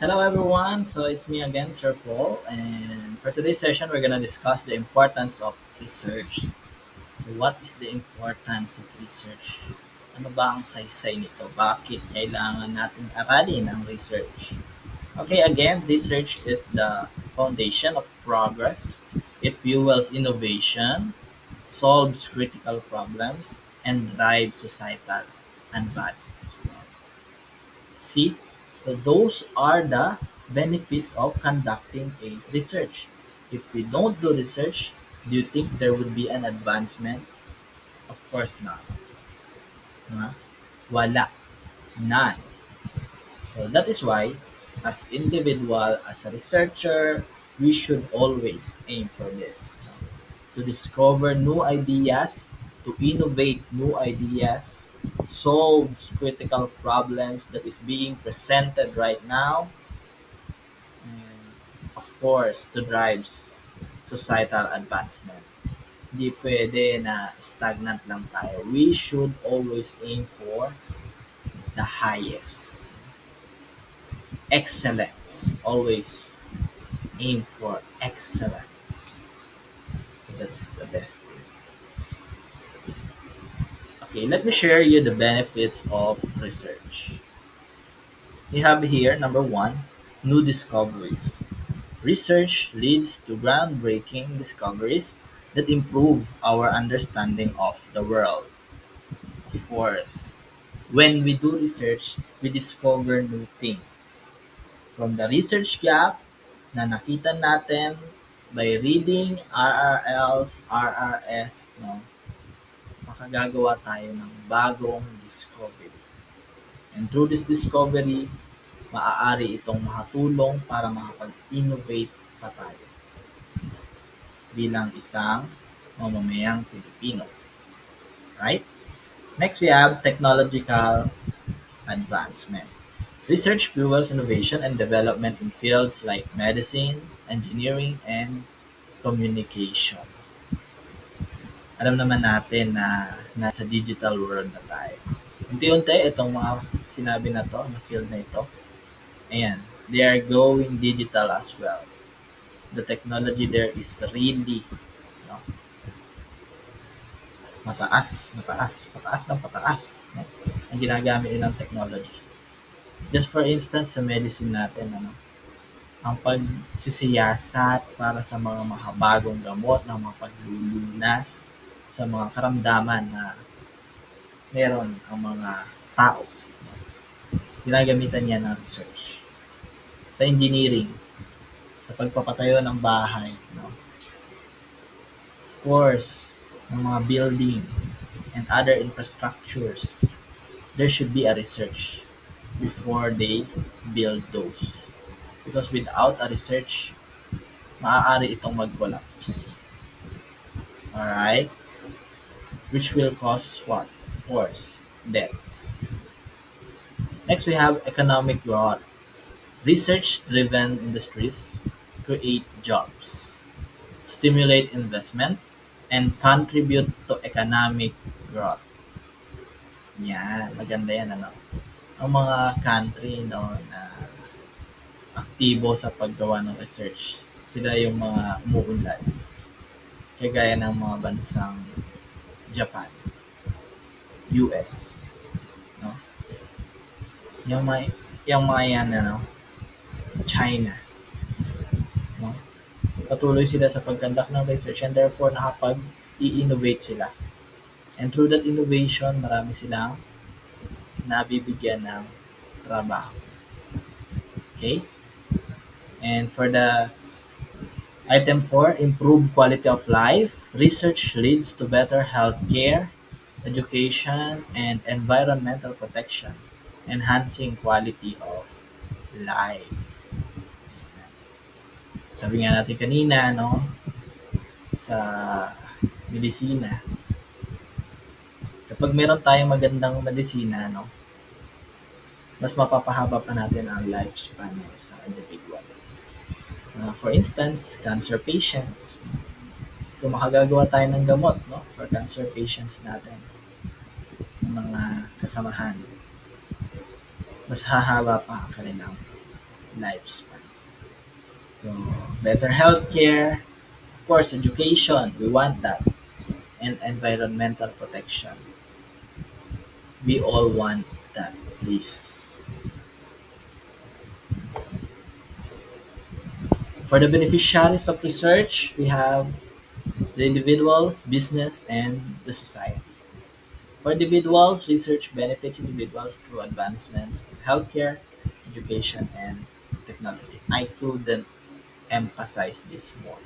Hello everyone, so it's me again, Sir Paul, and for today's session, we're gonna discuss the importance of research. So what is the importance of research? Ano ba ang saysay nito? Bakit kailangan natin aralin ang research? Okay, again, research is the foundation of progress. It fuels innovation, solves critical problems, and drives societal advancement. See, so those are the benefits of conducting a research. If we don't do research, do you think there would be an advancement? Of course not. Huh? Wala. None. So that is why, as individual, as a researcher, we should always aim for this. To discover new ideas, to innovate new ideas, solves critical problems that is being presented right now, and of course, to drive societal advancement. Hindi pwede na stagnant lang tayo. We should always aim for the highest. Excellence. Always aim for excellence. So that's the best thing. Okay, let me share you the benefits of research. We have here number one, new discoveries. Research leads to groundbreaking discoveries that improve our understanding of the world. Of course, when we do research, we discover new things. From the research gap na nakita natin by reading RRLs, RRS, no, makagagawa tayo ng bagong discovery. And through this discovery, maaari itong makatulong para makapag-innovate pa tayo bilang isang mamamayang Pilipino. Right? Next, we have technological advancement. Research fuels innovation and development in fields like medicine, engineering, and communication. Alam naman natin na nasa digital world na tayo. Unti-unti itong mga sinabi na to, na field na ito, ayan, they are going digital as well. The technology there is really, no, pataas, no, ang ginagamit nilang technology. Just for instance, sa medicine natin, ano, ang pagsisiyasat para sa mga mahabagong gamot na mapaglulunas sa mga karamdaman na meron ang mga tao. Ginagamitan niya ng research. Sa engineering, sa pagpapatayo ng bahay, no? Of course, ng mga building and other infrastructures, there should be a research before they build those. Because without a research, maaari itong mag-collapse. Alright? Which will cause what? Of course, deaths. Next, we have economic growth. Research-driven industries create jobs, stimulate investment, and contribute to economic growth. Yan, maganda yan, ano? Ang mga country, no, na aktibo sa paggawa ng research, sila yung mga umuunlad. Kagaya ng mga bansang Japan, US, no? Yung mga yan, ano, China, no? Patuloy sila sa pagkandak ng research and therefore nakapag-i-innovate sila. And through that innovation, marami silang nabibigyan ng trabaho. Okay? And for the item 4, improve quality of life. Research leads to better healthcare, education, and environmental protection, enhancing quality of life. Sabi nga natin kanina, no, sa medisina, kapag meron tayong magandang medisina, no, mas mapapahaba pa natin ang lifespan ng isang individual. For instance, cancer patients. Kung makagagawa tayo ng gamot, no, for cancer patients natin, ng mga kasamahan, mas hahaba pa ang kanilang lifespan. So, better healthcare, of course, education, we want that, and environmental protection. We all want that, please. For the beneficiaries of research, we have the individuals, business, and the society. For individuals, research benefits individuals through advancements in healthcare, education, and technology. I couldn't emphasize this more.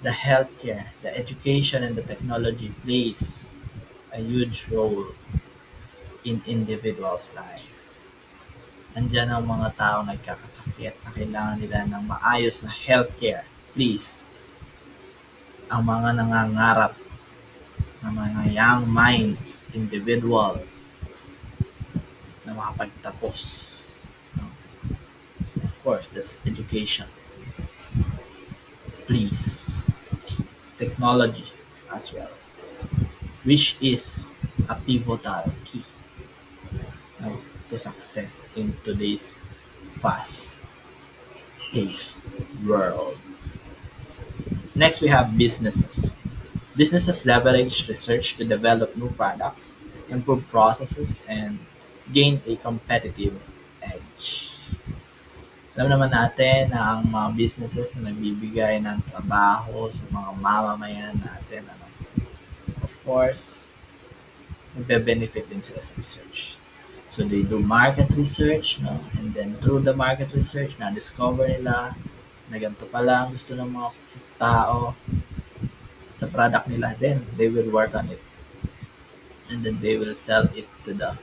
The healthcare, the education, and the technology plays a huge role in individuals' life. Nandiyan ang mga tao nagkakasakit na kailangan nila ng maayos na healthcare. Please, ang mga nangangarap na mga young minds, individual, na makapagtapos. No? Of course, that's education. Please, technology as well, which is a pivotal key, no, to success in today's fast-paced world. Next, we have businesses. Businesses leverage research to develop new products, improve processes, and gain a competitive edge. Alam naman natin na ang mga businesses na nagbibigay ng trabaho sa mga mamamayan natin, of course, magbe-benefit din sila sa research. So they do market research, no? And then through the market research, na-discover nila na ganito pala ang gusto ng mga tao sa product nila. Then they will work on it. And then they will sell it to the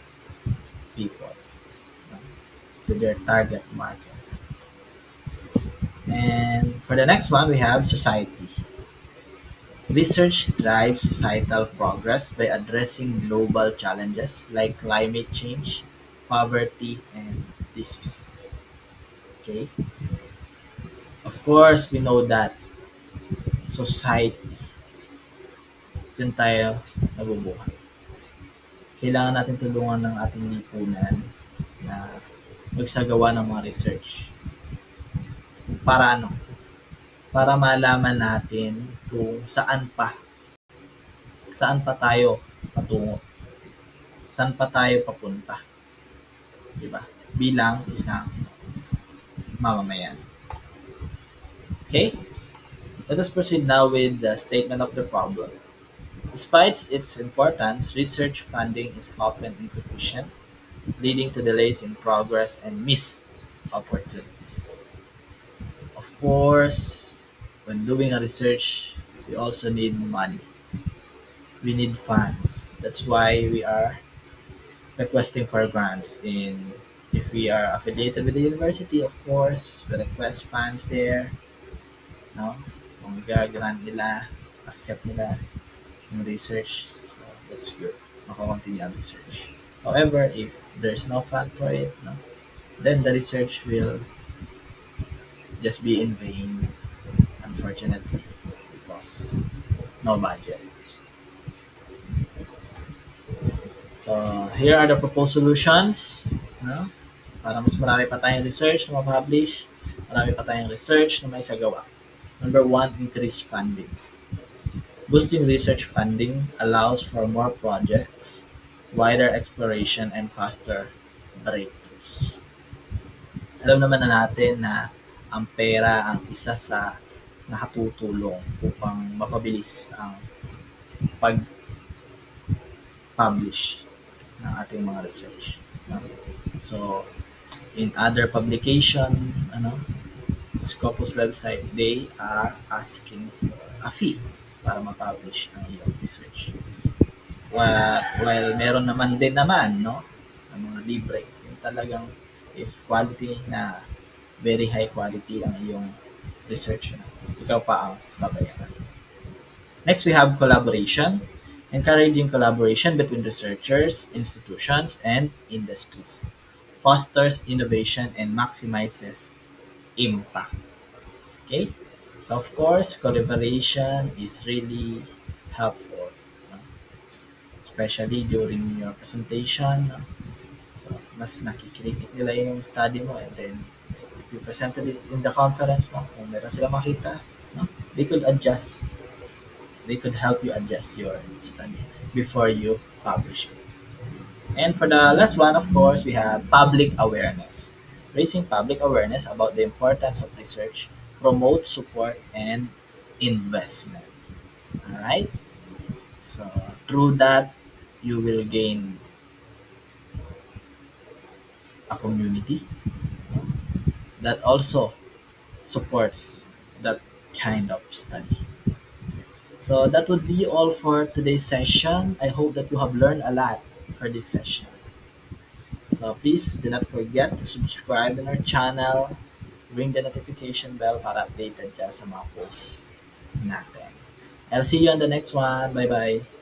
people, no? To their target market. And for the next one, we have society. Research drives societal progress by addressing global challenges like climate change, poverty, and disease. Okay? Of course, we know that society, dyan tayo nabubuhay. Kailangan natin tulungan ng ating lipunan na magsagawa ng mga research. Para ano? Para malaman natin kung saan pa tayo patungo, saan pa tayo papunta, di ba? Bilang isang mamamayan. Okay? Let us proceed now with the statement of the problem. Despite its importance, research funding is often insufficient, leading to delays in progress and missed opportunities. Of course, when doing a research, we also need money. We need funds. That's why we are requesting for grants. If we are affiliated with the university, of course, we request funds there. No? Kung grant nila, accept nila yung research, so that's good. Makakontinue ang research. However, if there's no fund for it, no, then the research will just be in vain, unfortunately, because no budget. So, here are the proposed solutions, no? Para mas marami pa tayong research na ma-publish, marami pa tayong research na may sagawa. Number 1, increase funding. Boosting research funding allows for more projects, wider exploration, and faster breakthroughs. Alam naman na natin na ang pera ang isa sa nakatutulong upang mapabilis ang pag-publish ng ating mga research. So, in other publication, Scopus website, they are asking for a fee para ma-publish ang iyong research. While meron naman din naman, no, ng mga libre, yung talagang if quality na very high quality ang iyong research, ikaw pa ang babayaran. Next, we have collaboration. Encouraging collaboration between researchers, institutions, and industries fosters innovation and maximizes impact. Okay? So, of course, collaboration is really helpful, no? Especially during your presentation. No? So, mas nakikritik nila yung study mo, and then if you presented it in the conference, no, kung meron sila makita, no, they could adjust. They could help you adjust your study before you publish it. And for the last one, of course, we have public awareness. Raising public awareness about the importance of research, promote support, and investment. All right. So through that, you will gain a community that also supports that kind of study. So that would be all for today's session. I hope that you have learned a lot for this session. So please do not forget to subscribe in our channel, ring the notification bell para updated ka sa mga posts natin. I'll see you on the next one. Bye-bye.